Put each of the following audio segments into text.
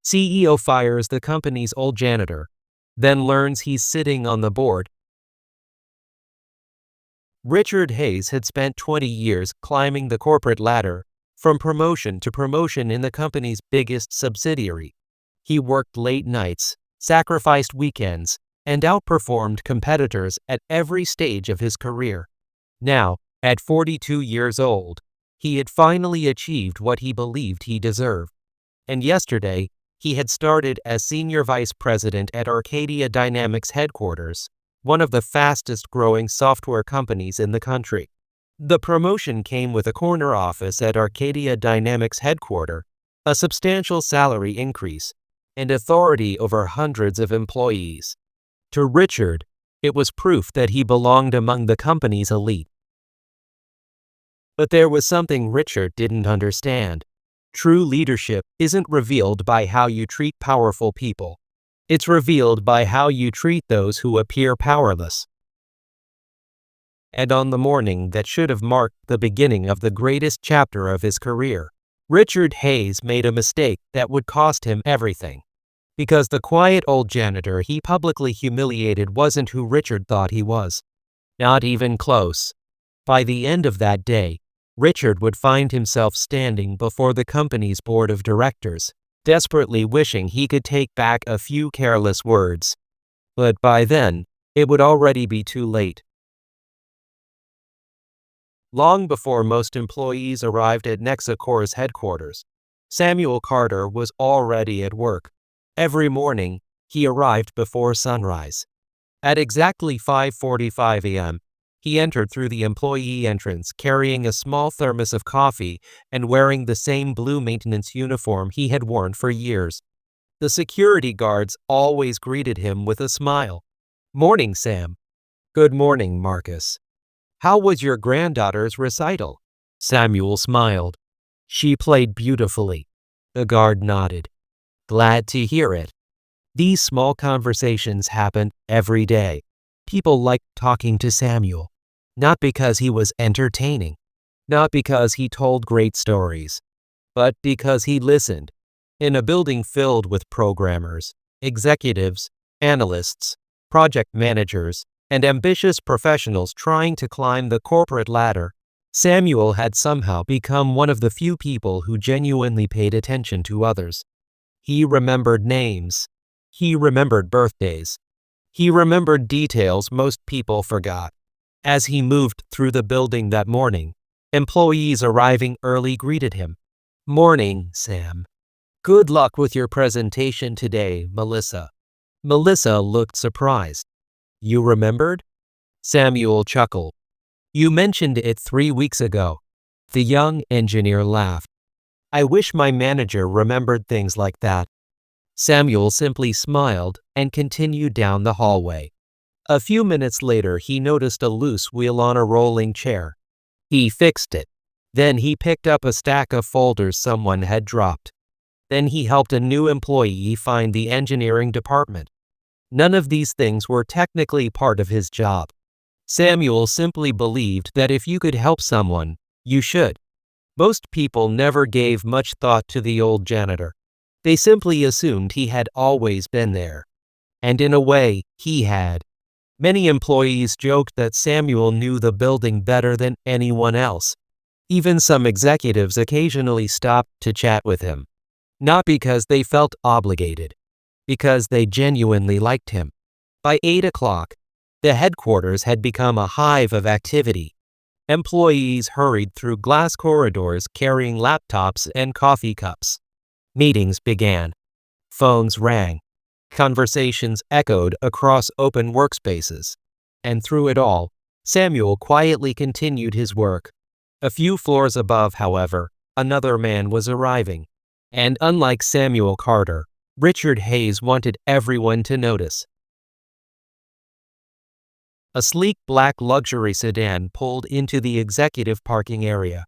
CEO fires the company's old janitor, then learns he's sitting on the board. Richard Hayes had spent 20 years climbing the corporate ladder, from promotion to promotion in the company's biggest subsidiary. He worked late nights, sacrificed weekends, and outperformed competitors at every stage of his career. Now, at 42 years old, he had finally achieved what he believed he deserved. And yesterday, he had started as senior vice president at Arcadia Dynamics headquarters, one of the fastest-growing software companies in the country. The promotion came with a corner office at Arcadia Dynamics headquarters, a substantial salary increase, and authority over hundreds of employees. To Richard, it was proof that he belonged among the company's elite. But there was something Richard didn't understand. True leadership isn't revealed by how you treat powerful people. It's revealed by how you treat those who appear powerless. And on the morning that should have marked the beginning of the greatest chapter of his career, Richard Hayes made a mistake that would cost him everything. Because the quiet old janitor he publicly humiliated wasn't who Richard thought he was. Not even close. By the end of that day, Richard would find himself standing before the company's board of directors, desperately wishing he could take back a few careless words. But by then, it would already be too late. Long before most employees arrived at Nexacor's headquarters, Samuel Carter was already at work. Every morning, he arrived before sunrise. At exactly 5:45 a.m., he entered through the employee entrance carrying a small thermos of coffee and wearing the same blue maintenance uniform he had worn for years. The security guards always greeted him with a smile. "Morning, Sam." "Good morning, Marcus." "How was your granddaughter's recital?" Samuel smiled. "She played beautifully." The guard nodded. "Glad to hear it." These small conversations happened every day. People liked talking to Samuel. Not because he was entertaining, not because he told great stories, but because he listened. In a building filled with programmers, executives, analysts, project managers, and ambitious professionals trying to climb the corporate ladder, Samuel had somehow become one of the few people who genuinely paid attention to others. He remembered names. He remembered birthdays. He remembered details most people forgot. As he moved through the building that morning, employees arriving early greeted him. "Morning, Sam. Good luck with your presentation today, Melissa." Melissa looked surprised. "You remembered?" Samuel chuckled. "You mentioned it 3 weeks ago." The young engineer laughed. "I wish my manager remembered things like that." Samuel simply smiled and continued down the hallway. A few minutes later, he noticed a loose wheel on a rolling chair. He fixed it. Then he picked up a stack of folders someone had dropped. Then he helped a new employee find the engineering department. None of these things were technically part of his job. Samuel simply believed that if you could help someone, you should. Most people never gave much thought to the old janitor. They simply assumed he had always been there. And in a way, he had. Many employees joked that Samuel knew the building better than anyone else. Even some executives occasionally stopped to chat with him. Not because they felt obligated, because they genuinely liked him. By 8 o'clock, the headquarters had become a hive of activity. Employees hurried through glass corridors carrying laptops and coffee cups. Meetings began. Phones rang. Conversations echoed across open workspaces. And through it all, Samuel quietly continued his work. A few floors above, however, another man was arriving. And unlike Samuel Carter, Richard Hayes wanted everyone to notice. A sleek black luxury sedan pulled into the executive parking area.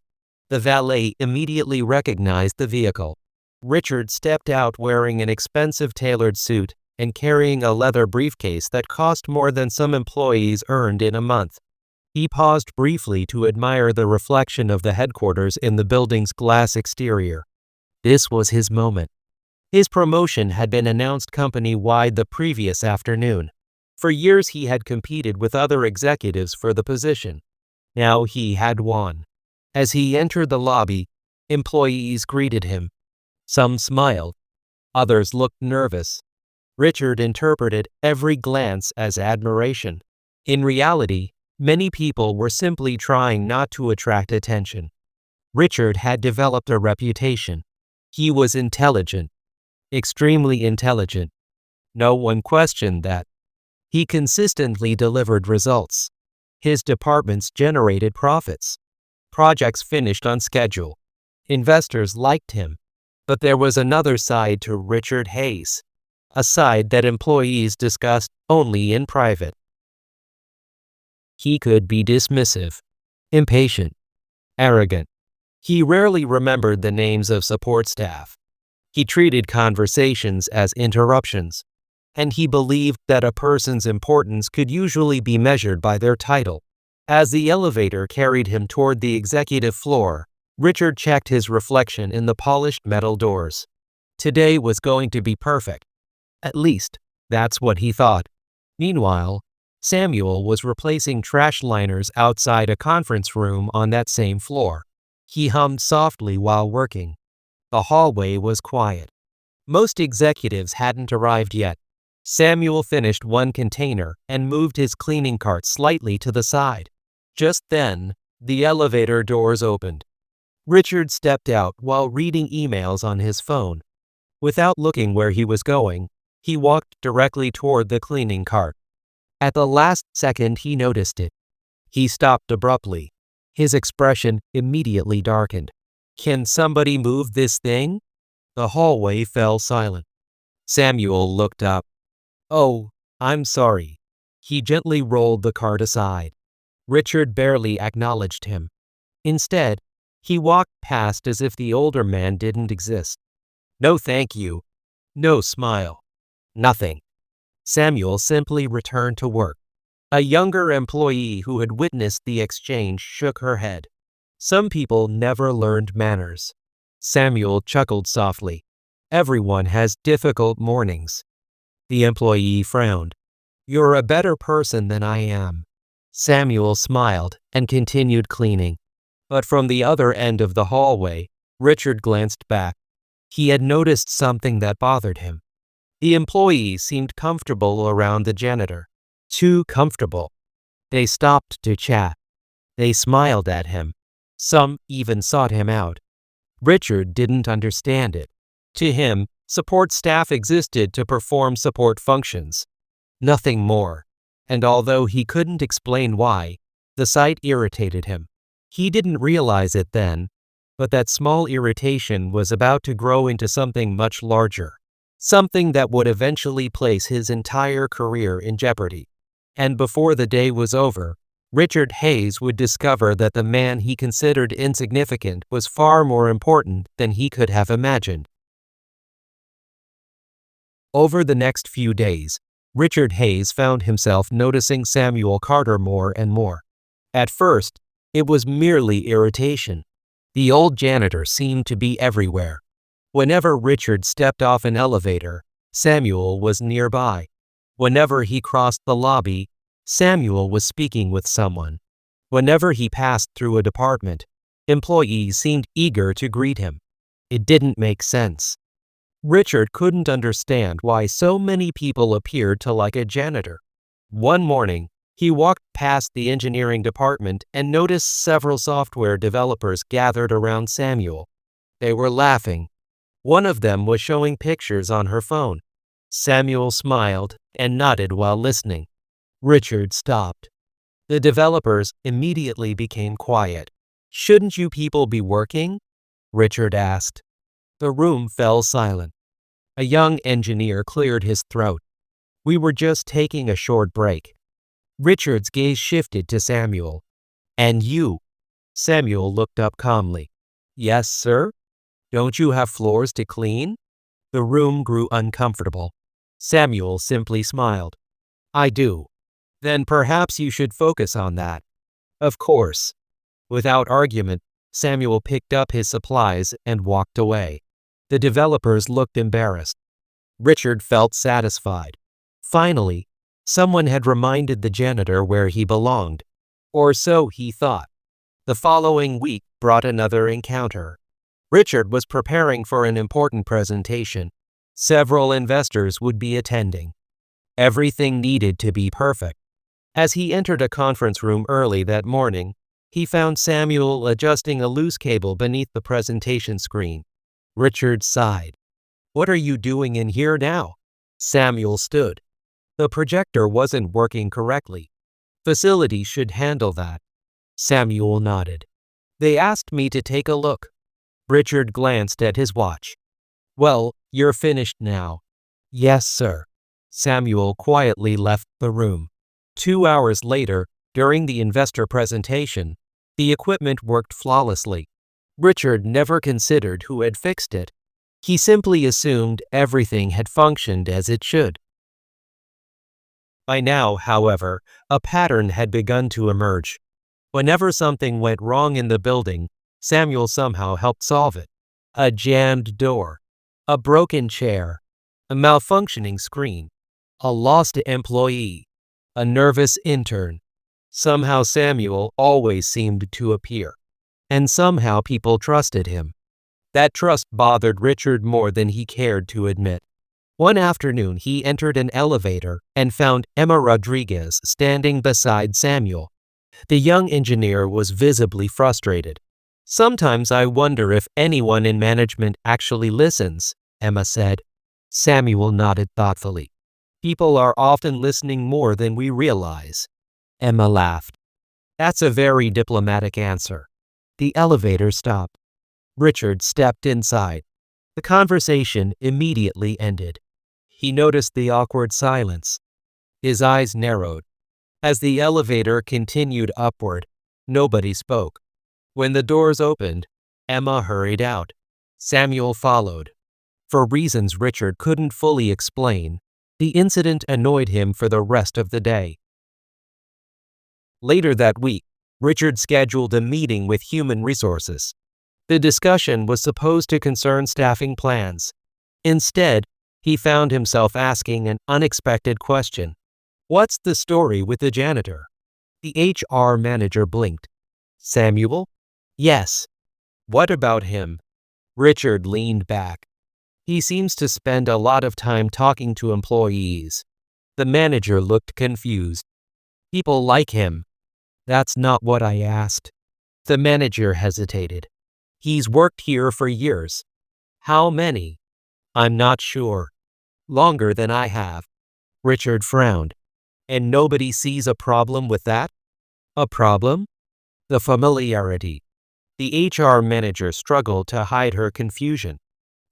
The valet immediately recognized the vehicle. Richard stepped out wearing an expensive tailored suit and carrying a leather briefcase that cost more than some employees earned in a month. He paused briefly to admire the reflection of the headquarters in the building's glass exterior. This was his moment. His promotion had been announced company-wide the previous afternoon. For years he had competed with other executives for the position. Now he had won. As he entered the lobby, employees greeted him. Some smiled. Others looked nervous. Richard interpreted every glance as admiration. In reality, many people were simply trying not to attract attention. Richard had developed a reputation. He was intelligent. Extremely intelligent. No one questioned that. He consistently delivered results. His departments generated profits. Projects finished on schedule. Investors liked him. But there was another side to Richard Hayes. A side that employees discussed only in private. He could be dismissive, impatient, arrogant. He rarely remembered the names of support staff. He treated conversations as interruptions, and he believed that a person's importance could usually be measured by their title. As the elevator carried him toward the executive floor, Richard checked his reflection in the polished metal doors. Today was going to be perfect. At least, that's what he thought. Meanwhile, Samuel was replacing trash liners outside a conference room on that same floor. He hummed softly while working. The hallway was quiet. Most executives hadn't arrived yet. Samuel finished one container and moved his cleaning cart slightly to the side. Just then, the elevator doors opened. Richard stepped out while reading emails on his phone. Without looking where he was going, he walked directly toward the cleaning cart. At the last second he noticed it. He stopped abruptly. His expression immediately darkened. "Can somebody move this thing?" The hallway fell silent. Samuel looked up. "Oh, I'm sorry." He gently rolled the cart aside. Richard barely acknowledged him. Instead, he walked past as if the older man didn't exist. "No thank you." No smile. Nothing. Samuel simply returned to work. A younger employee who had witnessed the exchange shook her head. Some people never learned manners. Samuel chuckled softly. Everyone has difficult mornings. The employee frowned. "You're a better person than I am." Samuel smiled and continued cleaning. But from the other end of the hallway, Richard glanced back. He had noticed something that bothered him. The employees seemed comfortable around the janitor. Too comfortable. They stopped to chat. They smiled at him. Some even sought him out. Richard didn't understand it. To him, support staff existed to perform support functions. Nothing more. And although he couldn't explain why, the sight irritated him. He didn't realize it then, but that small irritation was about to grow into something much larger. Something that would eventually place his entire career in jeopardy. And before the day was over, Richard Hayes would discover that the man he considered insignificant was far more important than he could have imagined. Over the next few days, Richard Hayes found himself noticing Samuel Carter more and more. At first, it was merely irritation. The old janitor seemed to be everywhere. Whenever Richard stepped off an elevator, Samuel was nearby. Whenever he crossed the lobby, Samuel was speaking with someone. Whenever he passed through a department, employees seemed eager to greet him. It didn't make sense. Richard couldn't understand why so many people appeared to like a janitor. One morning, he walked past the engineering department and noticed several software developers gathered around Samuel. They were laughing. One of them was showing pictures on her phone. Samuel smiled and nodded while listening. Richard stopped. The developers immediately became quiet. "Shouldn't you people be working?" Richard asked. The room fell silent. A young engineer cleared his throat. "We were just taking a short break." Richard's gaze shifted to Samuel. "And you?" Samuel looked up calmly. "Yes, sir? Don't you have floors to clean?" The room grew uncomfortable. Samuel simply smiled. "I do." "Then perhaps you should focus on that." "Of course." Without argument, Samuel picked up his supplies and walked away. The developers looked embarrassed. Richard felt satisfied. Finally, someone had reminded the janitor where he belonged. Or so he thought. The following week brought another encounter. Richard was preparing for an important presentation. Several investors would be attending. Everything needed to be perfect. As he entered a conference room early that morning, he found Samuel adjusting a loose cable beneath the presentation screen. Richard sighed. "What are you doing in here now?" Samuel stood. "The projector wasn't working correctly. Facility should handle that." Samuel nodded. "They asked me to take a look." Richard glanced at his watch. "Well, you're finished now." "Yes, sir." Samuel quietly left the room. 2 hours later, during the investor presentation, the equipment worked flawlessly. Richard never considered who had fixed it. He simply assumed everything had functioned as it should. By now, however, a pattern had begun to emerge. Whenever something went wrong in the building, Samuel somehow helped solve it. A jammed door, a broken chair, a malfunctioning screen, a lost employee, a nervous intern. Somehow Samuel always seemed to appear. And somehow people trusted him. That trust bothered Richard more than he cared to admit. One afternoon he entered an elevator and found Emma Rodriguez standing beside Samuel. The young engineer was visibly frustrated. "Sometimes I wonder if anyone in management actually listens," Emma said. Samuel nodded thoughtfully. "People are often listening more than we realize." Emma laughed. "That's a very diplomatic answer." The elevator stopped. Richard stepped inside. The conversation immediately ended. He noticed the awkward silence. His eyes narrowed. As the elevator continued upward, nobody spoke. When the doors opened, Emma hurried out. Samuel followed. For reasons Richard couldn't fully explain, the incident annoyed him for the rest of the day. Later that week, Richard scheduled a meeting with Human Resources. The discussion was supposed to concern staffing plans. Instead, he found himself asking an unexpected question. "What's the story with the janitor?" The HR manager blinked. "Samuel?" "Yes." "What about him?" Richard leaned back. "He seems to spend a lot of time talking to employees." The manager looked confused. "People like him." "That's not what I asked." The manager hesitated. "He's worked here for years." "How many?" "I'm not sure." "Longer than I have." Richard frowned. "And nobody sees a problem with that?" "A problem?" "The familiarity." The HR manager struggled to hide her confusion.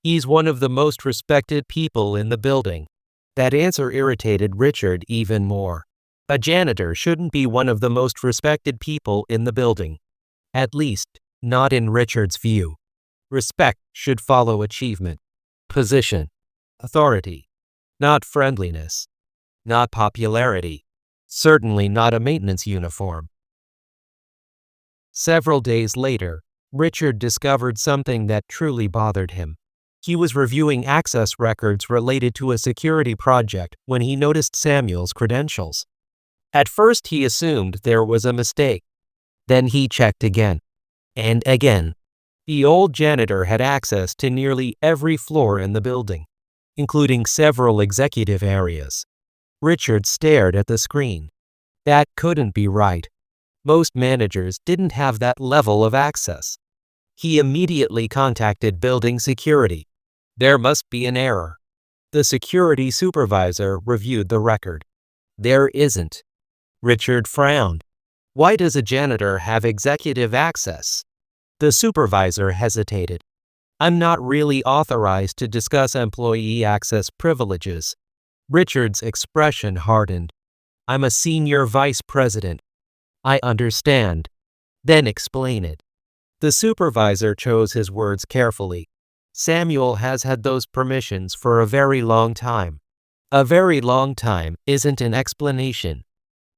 "He's one of the most respected people in the building." That answer irritated Richard even more. A janitor shouldn't be one of the most respected people in the building. At least, not in Richard's view. Respect should follow achievement, position, authority, not friendliness, not popularity, certainly not a maintenance uniform. Several days later, Richard discovered something that truly bothered him. He was reviewing access records related to a security project when he noticed Samuel's credentials. At first he assumed there was a mistake. Then he checked again. And again. The old janitor had access to nearly every floor in the building, including several executive areas. Richard stared at the screen. That couldn't be right. Most managers didn't have that level of access. He immediately contacted building security. There must be an error. The security supervisor reviewed the record. There isn't. Richard frowned. Why does a janitor have executive access? The supervisor hesitated. I'm not really authorized to discuss employee access privileges. Richard's expression hardened. I'm a senior vice president. I understand. Then explain it. The supervisor chose his words carefully. Samuel has had those permissions for a very long time. A very long time isn't an explanation.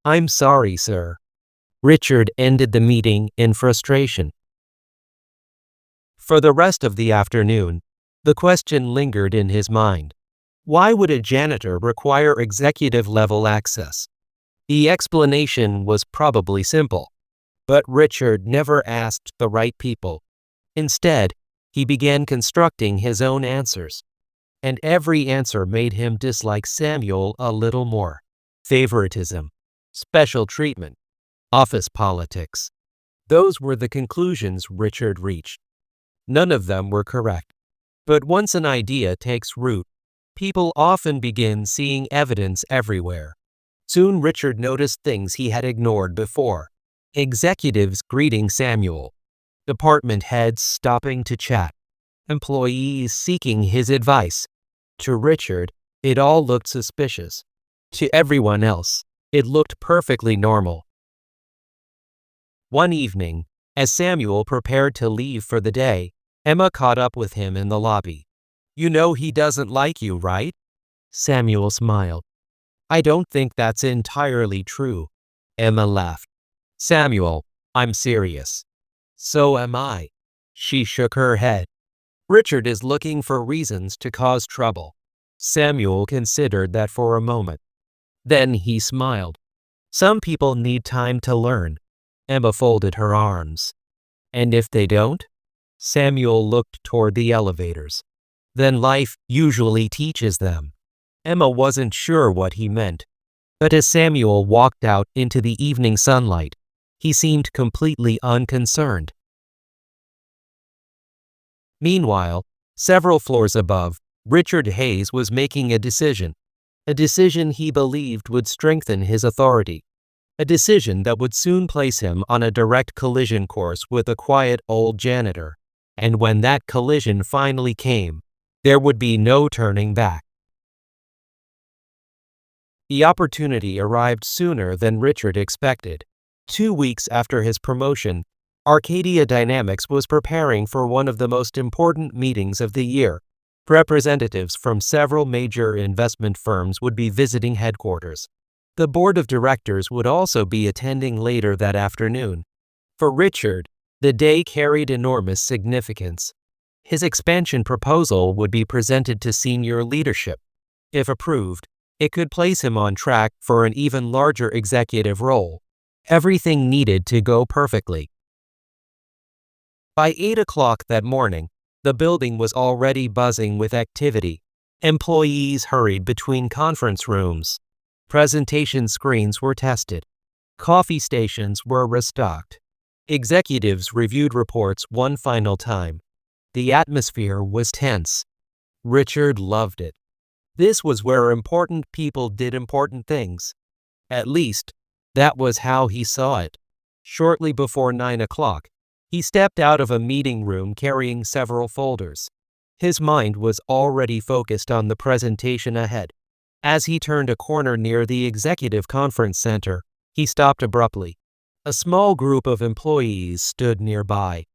I'm sorry, sir. Richard ended the meeting in frustration. For the rest of the afternoon, The question lingered in his mind. Why would a janitor require executive-level access? The explanation was probably simple, but Richard never asked the right people. Instead, he began constructing his own answers, and every answer made him dislike Samuel a little more. Favoritism, special treatment, office politics. Those were the conclusions Richard reached. None of them were correct. But once an idea takes root, people often begin seeing evidence everywhere. Soon Richard noticed things he had ignored before. Executives greeting Samuel, department heads stopping to chat, employees seeking his advice. To Richard, it all looked suspicious. To everyone else, it looked perfectly normal. One evening, as Samuel prepared to leave for the day, Emma caught up with him in the lobby. "You know he doesn't like you, right?" Samuel smiled. "I don't think that's entirely true." Emma laughed. "Samuel, I'm serious." "So am I." She shook her head. "Richard is looking for reasons to cause trouble." Samuel considered that for a moment. Then he smiled. "Some people need time to learn." Emma folded her arms. "And if they don't?" Samuel looked toward the elevators. "Then life usually teaches them." Emma wasn't sure what he meant, but as Samuel walked out into the evening sunlight, he seemed completely unconcerned. Meanwhile, several floors above, Richard Hayes was making a decision he believed would strengthen his authority, a decision that would soon place him on a direct collision course with a quiet old janitor. And when that collision finally came, there would be no turning back. The opportunity arrived sooner than Richard expected. 2 weeks after his promotion, Arcadia Dynamics was preparing for one of the most important meetings of the year. Representatives from several major investment firms would be visiting headquarters. The board of directors would also be attending later that afternoon. For Richard, the day carried enormous significance. His expansion proposal would be presented to senior leadership. If approved, it could place him on track for an even larger executive role. Everything needed to go perfectly. By 8 o'clock that morning, the building was already buzzing with activity. Employees hurried between conference rooms. Presentation screens were tested. Coffee stations were restocked. Executives reviewed reports one final time. The atmosphere was tense. Richard loved it. This was where important people did important things. At least, that was how he saw it. Shortly before 9 o'clock, he stepped out of a meeting room carrying several folders. His mind was already focused on the presentation ahead. As he turned a corner near the executive conference center, he stopped abruptly. A small group of employees stood nearby.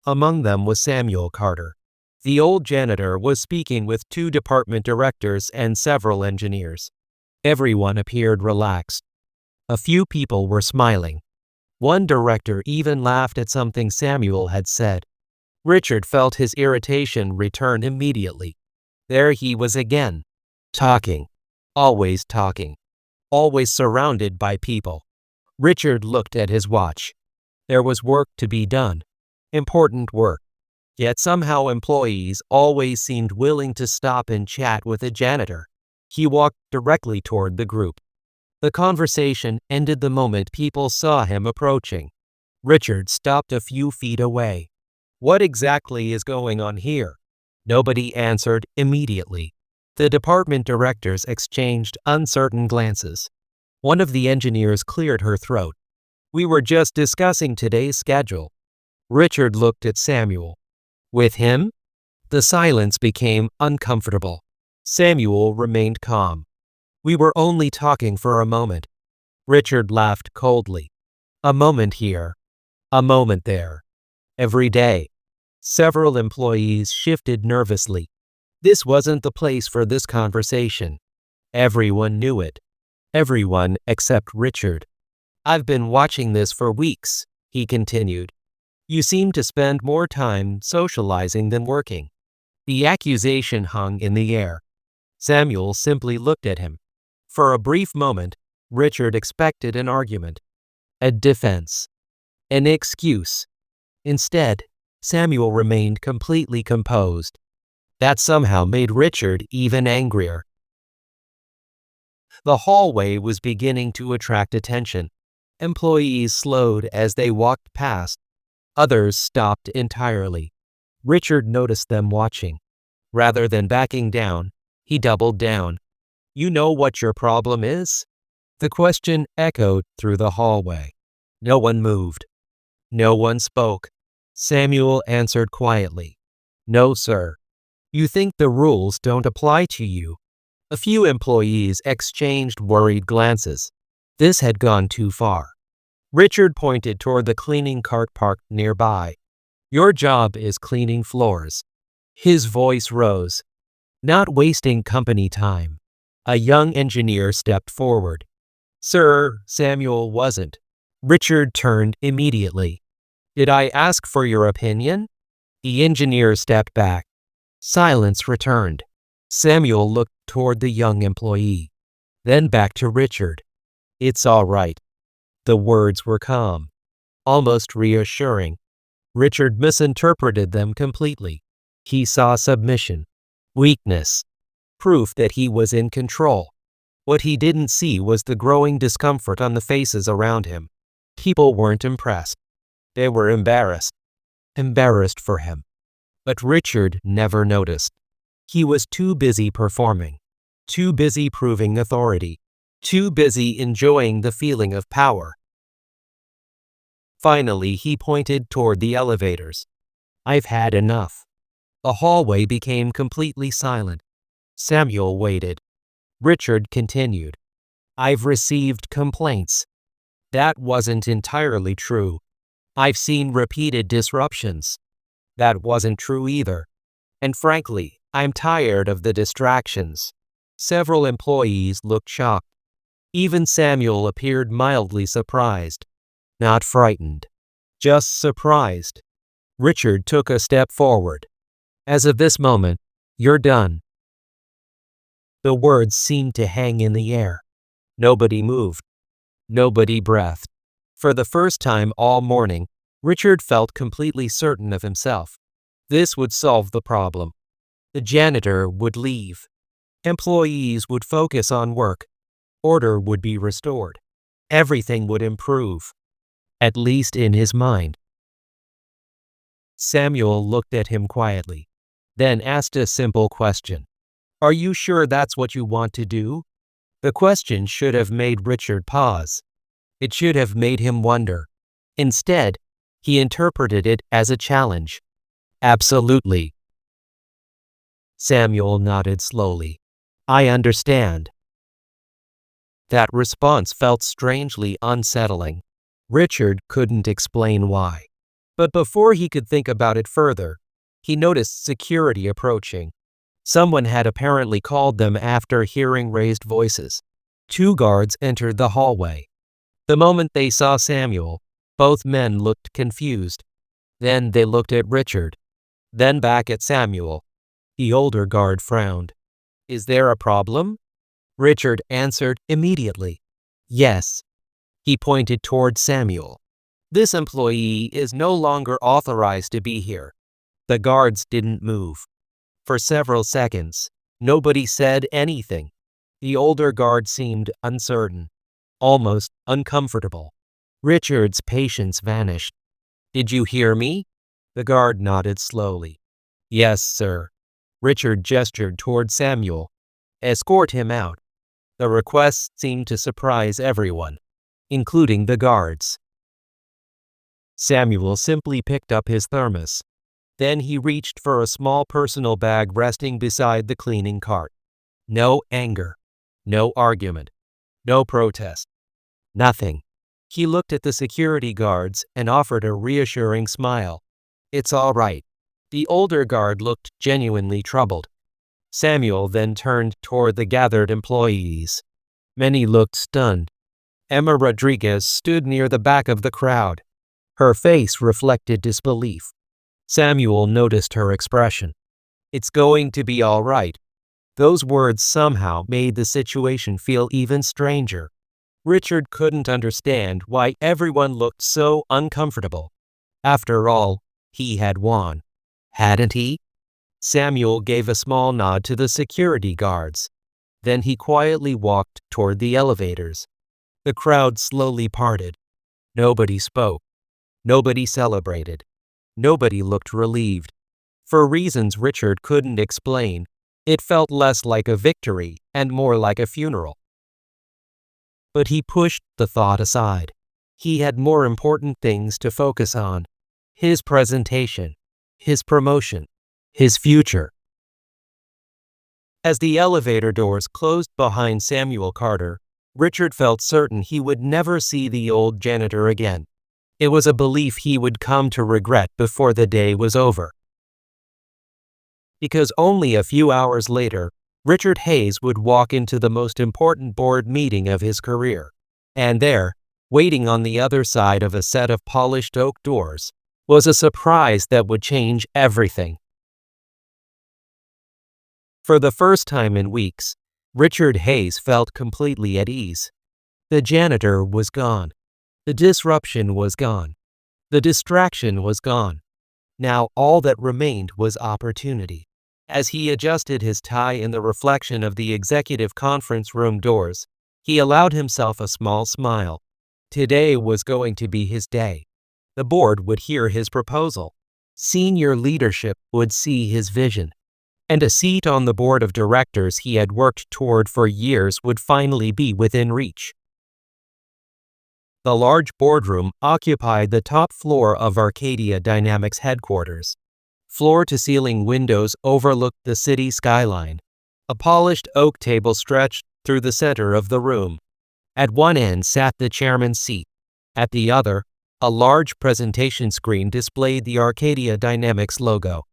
Among them was Samuel Carter. The old janitor was speaking with 2 department directors and several engineers. Everyone appeared relaxed. A few people were smiling. One director even laughed at something Samuel had said. Richard felt his irritation return immediately. There he was again. Talking. Always talking. Always surrounded by people. Richard looked at his watch. There was work to be done. Important work. Yet somehow employees always seemed willing to stop and chat with a janitor. He walked directly toward the group. The conversation ended the moment people saw him approaching. Richard stopped a few feet away. "What exactly is going on here?" Nobody answered immediately. The department directors exchanged uncertain glances. One of the engineers cleared her throat. "We were just discussing today's schedule." Richard looked at Samuel. With him? The silence became uncomfortable. Samuel remained calm. "We were only talking for a moment." Richard laughed coldly. "A moment here. A moment there. Every day." Several employees shifted nervously. This wasn't the place for this conversation. Everyone knew it. Everyone except Richard. "I've been watching this for weeks," he continued. "You seem to spend more time socializing than working." The accusation hung in the air. Samuel simply looked at him. For a brief moment, Richard expected an argument, a defense, an excuse. Instead, Samuel remained completely composed. That somehow made Richard even angrier. The hallway was beginning to attract attention. Employees slowed as they walked past. Others stopped entirely. Richard noticed them watching. Rather than backing down, he doubled down. "You know what your problem is?" The question echoed through the hallway. No one moved. No one spoke. Samuel answered quietly, "No, sir." "You think the rules don't apply to you?" A few employees exchanged worried glances. This had gone too far. Richard pointed toward the cleaning cart parked nearby. "Your job is cleaning floors." His voice rose. "Not wasting company time." A young engineer stepped forward. "Sir," Samuel wasn't. Richard turned immediately. "Did I ask for your opinion?" The engineer stepped back. Silence returned. Samuel looked toward the young employee, then back to Richard. "It's all right." The words were calm, almost reassuring. Richard misinterpreted them completely. He saw submission, weakness, proof that he was in control. What he didn't see was the growing discomfort on the faces around him. People weren't impressed. They were embarrassed. Embarrassed for him. But Richard never noticed. He was too busy performing, too busy proving authority, too busy enjoying the feeling of power. Finally, he pointed toward the elevators. "I've had enough." The hallway became completely silent. Samuel waited. Richard continued. "I've received complaints." That wasn't entirely true. "I've seen repeated disruptions." That wasn't true either. "And frankly, I'm tired of the distractions." Several employees looked shocked. Even Samuel appeared mildly surprised. Not frightened. Just surprised. Richard took a step forward. "As of this moment, you're done." The words seemed to hang in the air. Nobody moved. Nobody breathed. For the first time all morning, Richard felt completely certain of himself. This would solve the problem. The janitor would leave. Employees would focus on work. Order would be restored. Everything would improve. At least in his mind. Samuel looked at him quietly, then asked a simple question. "Are you sure that's what you want to do?" The question should have made Richard pause. It should have made him wonder. Instead, he interpreted it as a challenge. "Absolutely." Samuel nodded slowly. "I understand." That response felt strangely unsettling. Richard couldn't explain why. But before he could think about it further, he noticed security approaching. Someone had apparently called them after hearing raised voices. 2 guards entered the hallway. The moment they saw Samuel, both men looked confused. Then they looked at Richard. Then back at Samuel. The older guard frowned. "Is there a problem?" Richard answered immediately. "Yes." He pointed toward Samuel. "This employee is no longer authorized to be here." The guards didn't move. For several seconds, nobody said anything. The older guard seemed uncertain, almost uncomfortable. Richard's patience vanished. "Did you hear me?" The guard nodded slowly. "Yes, sir." Richard gestured toward Samuel. "Escort him out." The request seemed to surprise everyone, including the guards. Samuel simply picked up his thermos. Then he reached for a small personal bag resting beside the cleaning cart. No anger, no argument, no protest. Nothing. He looked at the security guards and offered a reassuring smile. "It's all right." The older guard looked genuinely troubled. Samuel then turned toward the gathered employees. Many looked stunned. Emma Rodriguez stood near the back of the crowd. Her face reflected disbelief. Samuel noticed her expression. It's going to be all right. Those words somehow made the situation feel even stranger. Richard couldn't understand why everyone looked so uncomfortable. After all, he had won. Hadn't he? Samuel gave a small nod to the security guards. Then he quietly walked toward the elevators. The crowd slowly parted. Nobody spoke. Nobody celebrated. Nobody looked relieved. For reasons Richard couldn't explain, it felt less like a victory and more like a funeral. But he pushed the thought aside. He had more important things to focus on. His presentation, his promotion, his future. As the elevator doors closed behind Samuel Carter, Richard felt certain he would never see the old janitor again. It was a belief he would come to regret before the day was over. Because only a few hours later, Richard Hayes would walk into the most important board meeting of his career. And there, waiting on the other side of a set of polished oak doors, was a surprise that would change everything. For the first time in weeks, Richard Hayes felt completely at ease. The janitor was gone. The disruption was gone. The distraction was gone. Now all that remained was opportunity. As he adjusted his tie in the reflection of the executive conference room doors, he allowed himself a small smile. Today was going to be his day. The board would hear his proposal. Senior leadership would see his vision. And a seat on the board of directors he had worked toward for years would finally be within reach. The large boardroom occupied the top floor of Arcadia Dynamics headquarters. Floor-to-ceiling windows overlooked the city skyline. A polished oak table stretched through the center of the room. At one end sat the chairman's seat. At the other, a large presentation screen displayed the Arcadia Dynamics logo.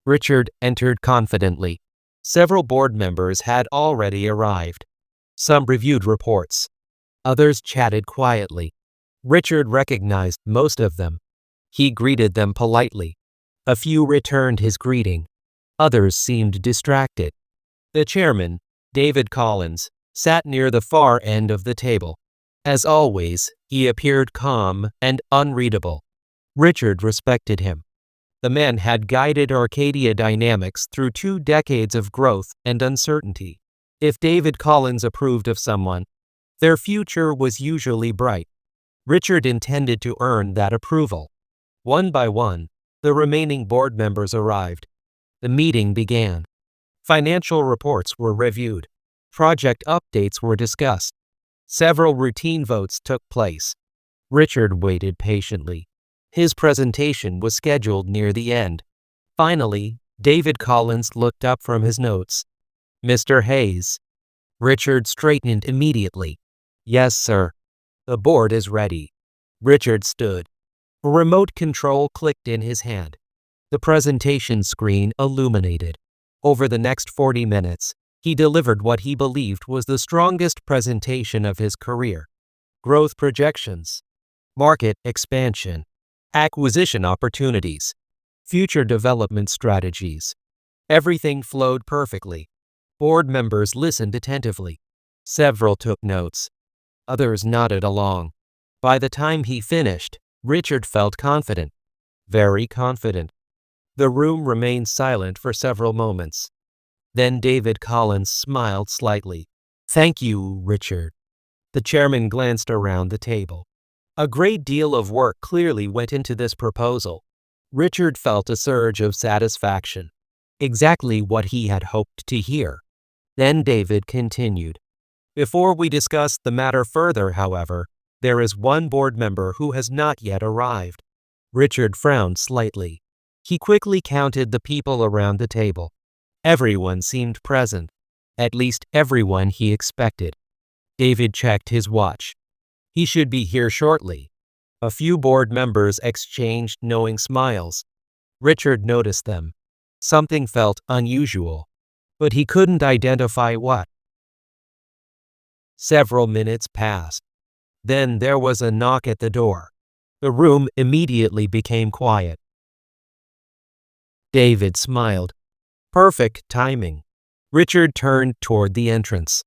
Richard entered confidently. Several board members had already arrived. Some reviewed reports. Others chatted quietly. Richard recognized most of them. He greeted them politely. A few returned his greeting. Others seemed distracted. The chairman, David Collins, sat near the far end of the table. As always, he appeared calm and unreadable. Richard respected him. The man had guided Arcadia Dynamics through 2 decades of growth and uncertainty. If David Collins approved of someone, their future was usually bright. Richard intended to earn that approval. One by one, the remaining board members arrived. The meeting began. Financial reports were reviewed. Project updates were discussed. Several routine votes took place. Richard waited patiently. His presentation was scheduled near the end. Finally, David Collins looked up from his notes. "Mr. Hayes." Richard straightened immediately. "Yes, sir. The board is ready." Richard stood. A remote control clicked in his hand. The presentation screen illuminated. Over the next 40 minutes, he delivered what he believed was the strongest presentation of his career. Growth projections, market expansion, acquisition opportunities, future development strategies. Everything flowed perfectly. Board members listened attentively. Several took notes. Others nodded along. By the time he finished, Richard felt confident. Very confident. The room remained silent for several moments. Then David Collins smiled slightly. "Thank you, Richard." The chairman glanced around the table. A great deal of work clearly went into this proposal. Richard felt a surge of satisfaction. Exactly what he had hoped to hear. Then David continued. "Before we discuss the matter further, however, there is one board member who has not yet arrived." Richard frowned slightly. He quickly counted the people around the table. Everyone seemed present. At least everyone he expected. David checked his watch. He should be here shortly. A few board members exchanged knowing smiles. Richard noticed them. Something felt unusual, but he couldn't identify what. Several minutes passed. Then there was a knock at the door. The room immediately became quiet. David smiled. Perfect timing. Richard turned toward the entrance.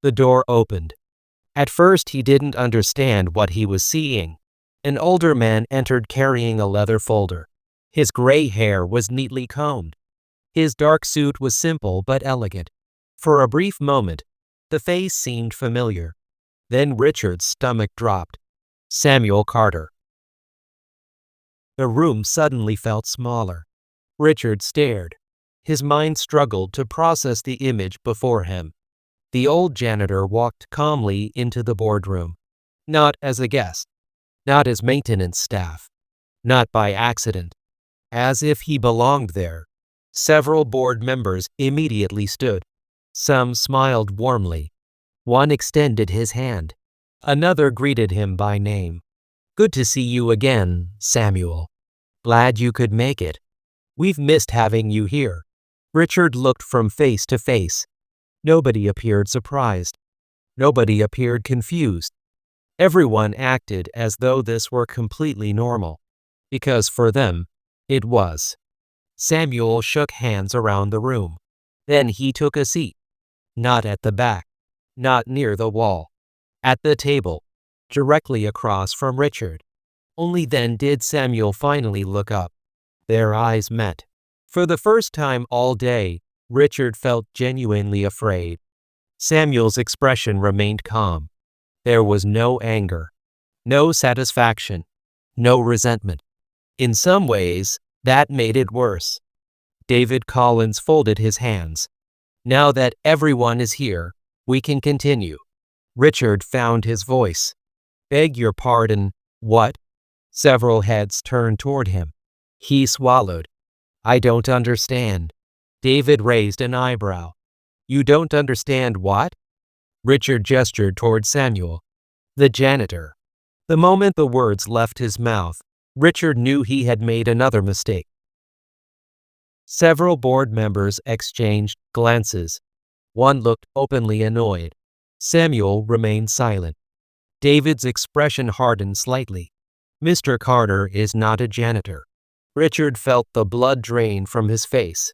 The door opened. At first he didn't understand what he was seeing. An older man entered carrying a leather folder. His gray hair was neatly combed. His dark suit was simple but elegant. For a brief moment, the face seemed familiar. Then Richard's stomach dropped. Samuel Carter. The room suddenly felt smaller. Richard stared. His mind struggled to process the image before him. The old janitor walked calmly into the boardroom. Not as a guest. Not as maintenance staff. Not by accident. As if he belonged there. Several board members immediately stood. Some smiled warmly. One extended his hand. Another greeted him by name. Good to see you again, Samuel. Glad you could make it. We've missed having you here. Richard looked from face to face. Nobody appeared surprised. Nobody appeared confused. Everyone acted as though this were completely normal. Because for them, it was. Samuel shook hands around the room. Then he took a seat. Not at the back. Not near the wall. At the table. Directly across from Richard. Only then did Samuel finally look up. Their eyes met. For the first time all day, Richard felt genuinely afraid. Samuel's expression remained calm. There was no anger. No satisfaction. No resentment. In some ways, that made it worse. David Collins folded his hands. Now that everyone is here, we can continue. Richard found his voice. Beg your pardon, what? Several heads turned toward him. He swallowed. I don't understand. David raised an eyebrow. You don't understand what? Richard gestured toward Samuel. The janitor. The moment the words left his mouth, Richard knew he had made another mistake. Several board members exchanged glances. One looked openly annoyed. Samuel remained silent. David's expression hardened slightly. Mr. Carter is not a janitor. Richard felt the blood drain from his face.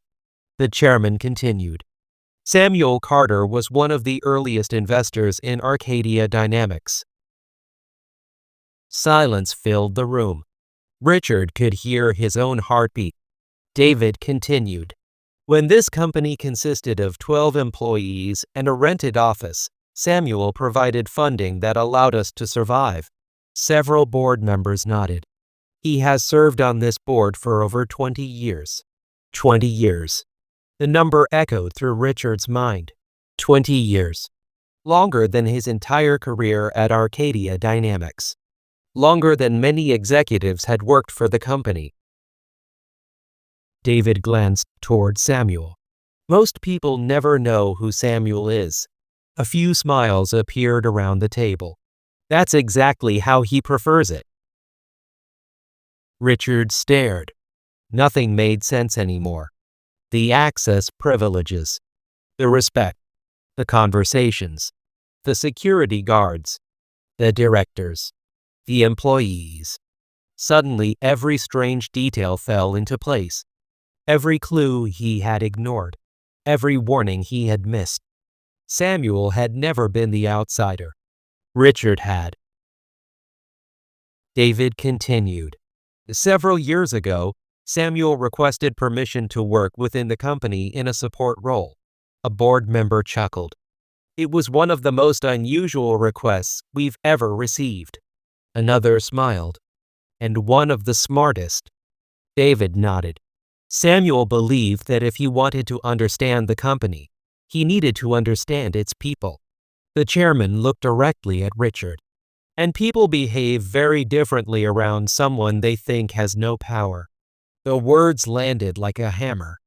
The chairman continued. Samuel Carter was one of the earliest investors in Arcadia Dynamics. Silence filled the room. Richard could hear his own heartbeat. David continued. When this company consisted of 12 employees and a rented office, Samuel provided funding that allowed us to survive. Several board members nodded. He has served on this board for over 20 years. 20 years. The number echoed through Richard's mind. 20 years. Longer than his entire career at Arcadia Dynamics. Longer than many executives had worked for the company. David glanced toward Samuel. Most people never know who Samuel is. A few smiles appeared around the table. That's exactly how he prefers it. Richard stared. Nothing made sense anymore. The access privileges. The respect. The conversations. The security guards. The directors. The employees. Suddenly every strange detail fell into place. Every clue he had ignored. Every warning he had missed. Samuel had never been the outsider. Richard had. David continued. Several years ago, Samuel requested permission to work within the company in a support role. A board member chuckled. It was one of the most unusual requests we've ever received. Another smiled. And one of the smartest. David nodded. Samuel believed that if he wanted to understand the company, he needed to understand its people. The chairman looked directly at Richard. And people behave very differently around someone they think has no power. The words landed like a hammer.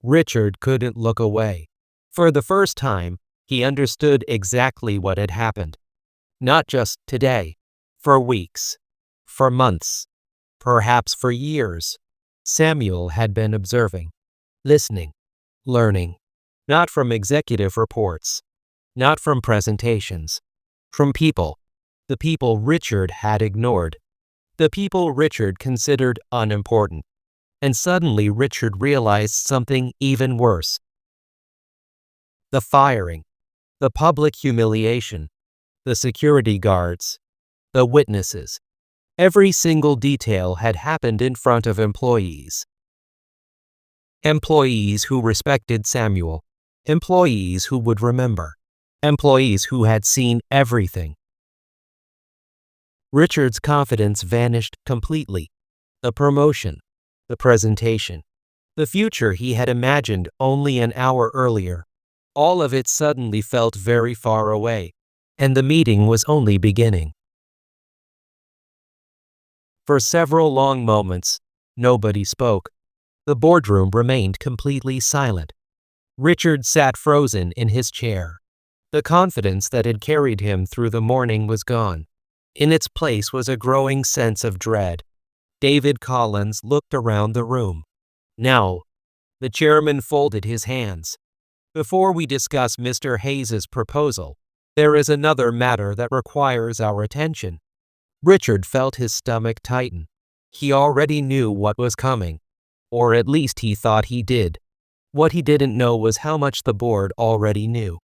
Richard couldn't look away. For the first time, he understood exactly what had happened. Not just today. For weeks. For months. Perhaps for years. Samuel had been observing. Listening. Learning. Not from executive reports. Not from presentations. From people. The people Richard had ignored. The people Richard considered unimportant. And suddenly Richard realized something even worse. The firing, the public humiliation, the security guards, the witnesses. Every single detail had happened in front of employees. Employees who respected Samuel. Employees who would remember. Employees who had seen everything. Richard's confidence vanished completely. The promotion, the presentation, the future he had imagined only an hour earlier. All of it suddenly felt very far away, and the meeting was only beginning. For several long moments, nobody spoke. The boardroom remained completely silent. Richard sat frozen in his chair. The confidence that had carried him through the morning was gone. In its place was a growing sense of dread. David Collins looked around the room. Now, the chairman folded his hands. Before we discuss Mr. Hayes's proposal, there is another matter that requires our attention. Richard felt his stomach tighten. He already knew what was coming, or at least he thought he did. What he didn't know was how much the board already knew.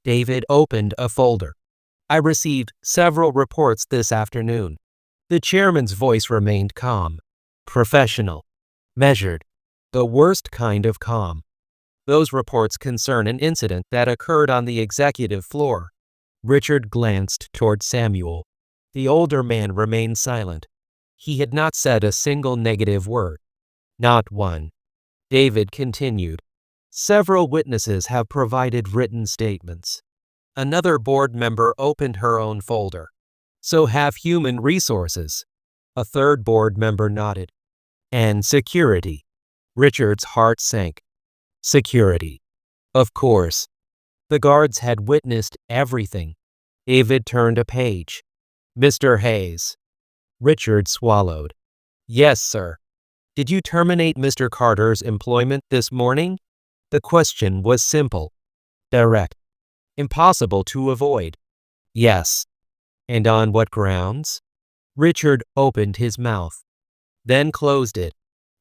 David opened a folder. I received several reports this afternoon. The chairman's voice remained calm, professional, measured, the worst kind of calm. Those reports concern an incident that occurred on the executive floor. Richard glanced toward Samuel. The older man remained silent. He had not said a single negative word. Not one. David continued. Several witnesses have provided written statements. Another board member opened her own folder. So have human resources. A third board member nodded. And security. Richard's heart sank. Security. Of course. The guards had witnessed everything. David turned a page. Mr. Hayes. Richard swallowed. Yes, sir. Did you terminate Mr. Carter's employment this morning? The question was simple, direct, impossible to avoid. Yes. And on what grounds? Richard opened his mouth, then closed it.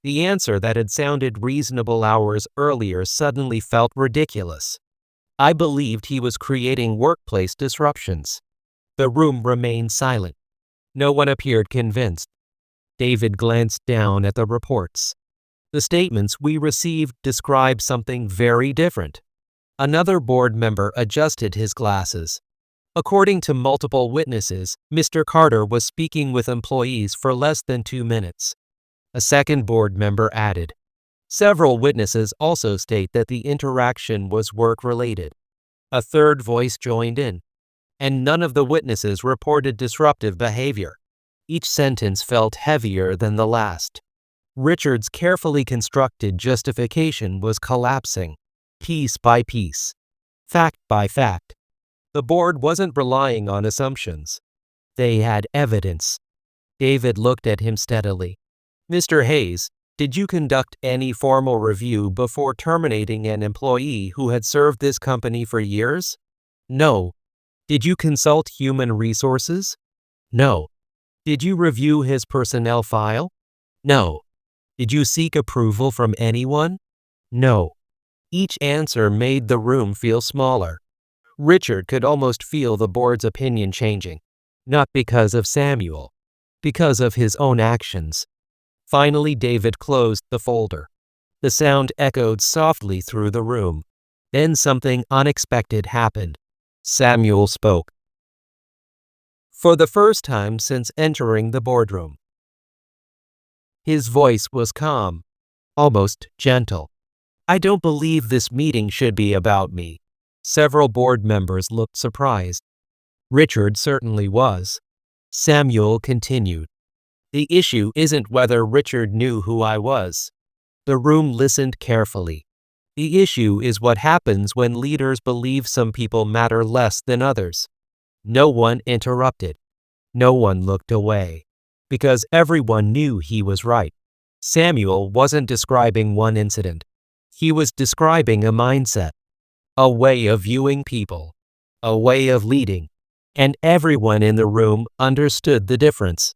The answer that had sounded reasonable hours earlier suddenly felt ridiculous. I believed he was creating workplace disruptions. The room remained silent. No one appeared convinced. David glanced down at the reports. The statements we received describe something very different. Another board member adjusted his glasses. According to multiple witnesses, Mr. Carter was speaking with employees for less than 2 minutes. A second board member added. Several witnesses also state that the interaction was work-related. A third voice joined in, and none of the witnesses reported disruptive behavior. Each sentence felt heavier than the last. Richard's carefully constructed justification was collapsing, piece by piece, fact by fact. The board wasn't relying on assumptions. They had evidence. David looked at him steadily. Mr. Hayes, did you conduct any formal review before terminating an employee who had served this company for years? No. Did you consult human resources? No. Did you review his personnel file? No. Did you seek approval from anyone? No. Each answer made the room feel smaller. Richard could almost feel the board's opinion changing, not because of Samuel, because of his own actions. Finally, David closed the folder. The sound echoed softly through the room. Then something unexpected happened. Samuel spoke. For the first time since entering the boardroom. His voice was calm, almost gentle. I don't believe this meeting should be about me. Several board members looked surprised. Richard certainly was. Samuel continued. The issue isn't whether Richard knew who I was. The room listened carefully. The issue is what happens when leaders believe some people matter less than others. No one interrupted. No one looked away. Because everyone knew he was right. Samuel wasn't describing one incident. He was describing a mindset. A way of viewing people. A way of leading. And everyone in the room understood the difference.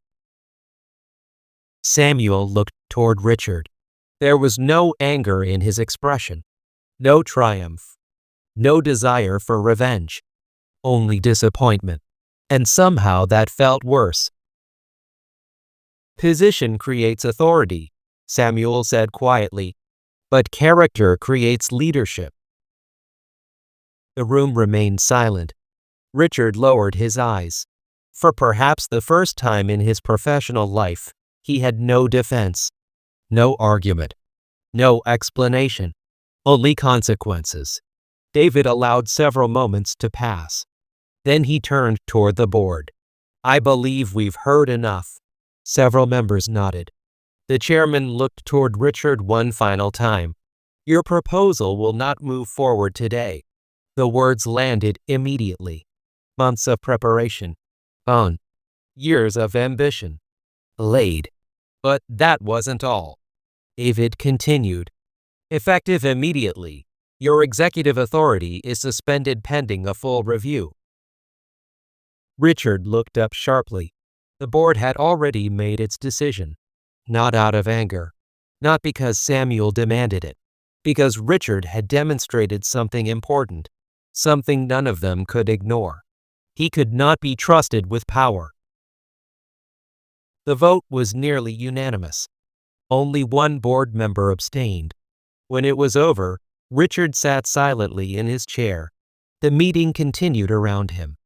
Samuel looked toward Richard. There was no anger in his expression, no triumph, no desire for revenge, only disappointment. And somehow that felt worse. Position creates authority, Samuel said quietly, but character creates leadership. The room remained silent. Richard lowered his eyes. For perhaps the first time in his professional life, he had no defense, no argument, no explanation, only consequences. David allowed several moments to pass. Then he turned toward the board. I believe we've heard enough. Several members nodded. The chairman looked toward Richard one final time. Your proposal will not move forward today. The words landed immediately. Months of preparation. On. Years of ambition. Laid. But that wasn't all. David continued. Effective immediately. Your executive authority is suspended pending a full review. Richard looked up sharply. The board had already made its decision. Not out of anger. Not because Samuel demanded it. Because Richard had demonstrated something important. Something none of them could ignore. He could not be trusted with power. The vote was nearly unanimous. Only one board member abstained. When it was over, Richard sat silently in his chair. The meeting continued around him,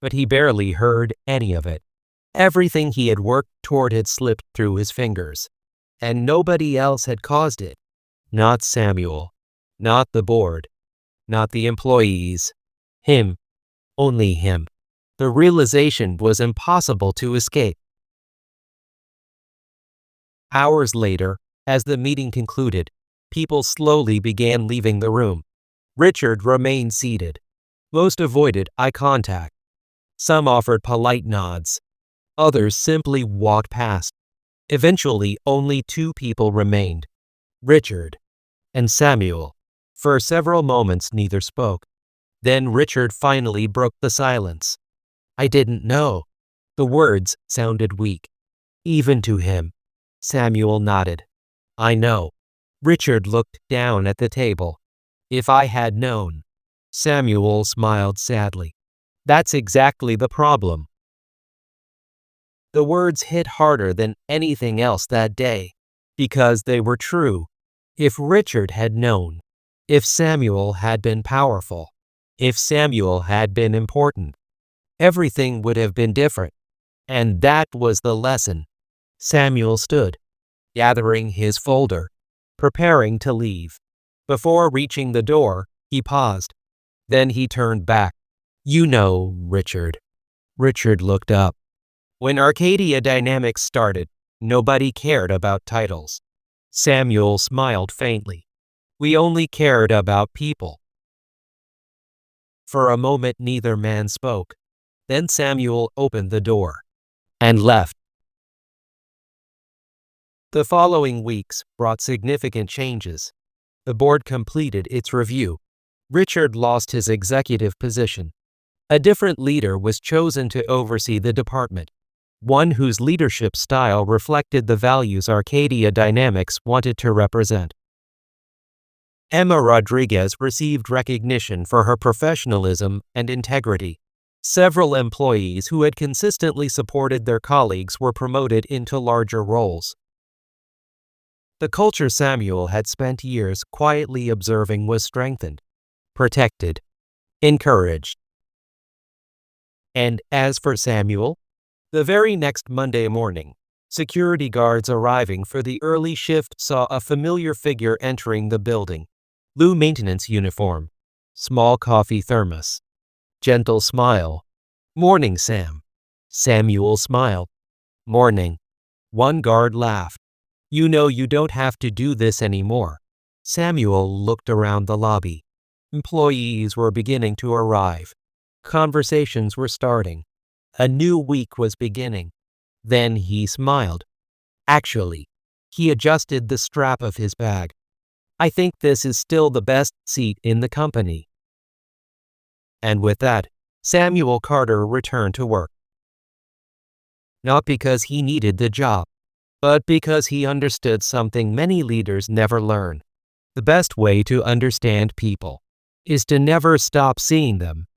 but he barely heard any of it. Everything he had worked toward had slipped through his fingers, and nobody else had caused it. Not Samuel, not the board, not the employees. Him. Only him. The realization was impossible to escape. Hours later, as the meeting concluded, people slowly began leaving the room. Richard remained seated. Most avoided eye contact. Some offered polite nods. Others simply walked past. Eventually, only two people remained. Richard and Samuel. For several moments neither spoke. Then Richard finally broke the silence. I didn't know. The words sounded weak. Even to him. Samuel nodded. I know. Richard looked down at the table. If I had known. Samuel smiled sadly. That's exactly the problem. The words hit harder than anything else that day, because they were true. If Richard had known, if Samuel had been powerful, if Samuel had been important, everything would have been different. And that was the lesson. Samuel stood, gathering his folder, preparing to leave. Before reaching the door, he paused. Then he turned back. You know, Richard. Richard looked up. When Arcadia Dynamics started, nobody cared about titles. Samuel smiled faintly. We only cared about people. For a moment neither man spoke. Then Samuel opened the door and left. The following weeks brought significant changes. The board completed its review. Richard lost his executive position. A different leader was chosen to oversee the department, one whose leadership style reflected the values Arcadia Dynamics wanted to represent. Emma Rodriguez received recognition for her professionalism and integrity. Several employees who had consistently supported their colleagues were promoted into larger roles. The culture Samuel had spent years quietly observing was strengthened, protected, encouraged. And as for Samuel, the very next Monday morning, security guards arriving for the early shift saw a familiar figure entering the building. Blue maintenance uniform, small coffee thermos, gentle smile. Morning, Sam. Samuel smiled. Morning. One guard laughed. You know you don't have to do this anymore. Samuel looked around the lobby. Employees were beginning to arrive. Conversations were starting. A new week was beginning. Then he smiled. Actually, he adjusted the strap of his bag. I think this is still the best seat in the company. And with that, Samuel Carter returned to work. Not because he needed the job, but because he understood something many leaders never learn. The best way to understand people is to never stop seeing them.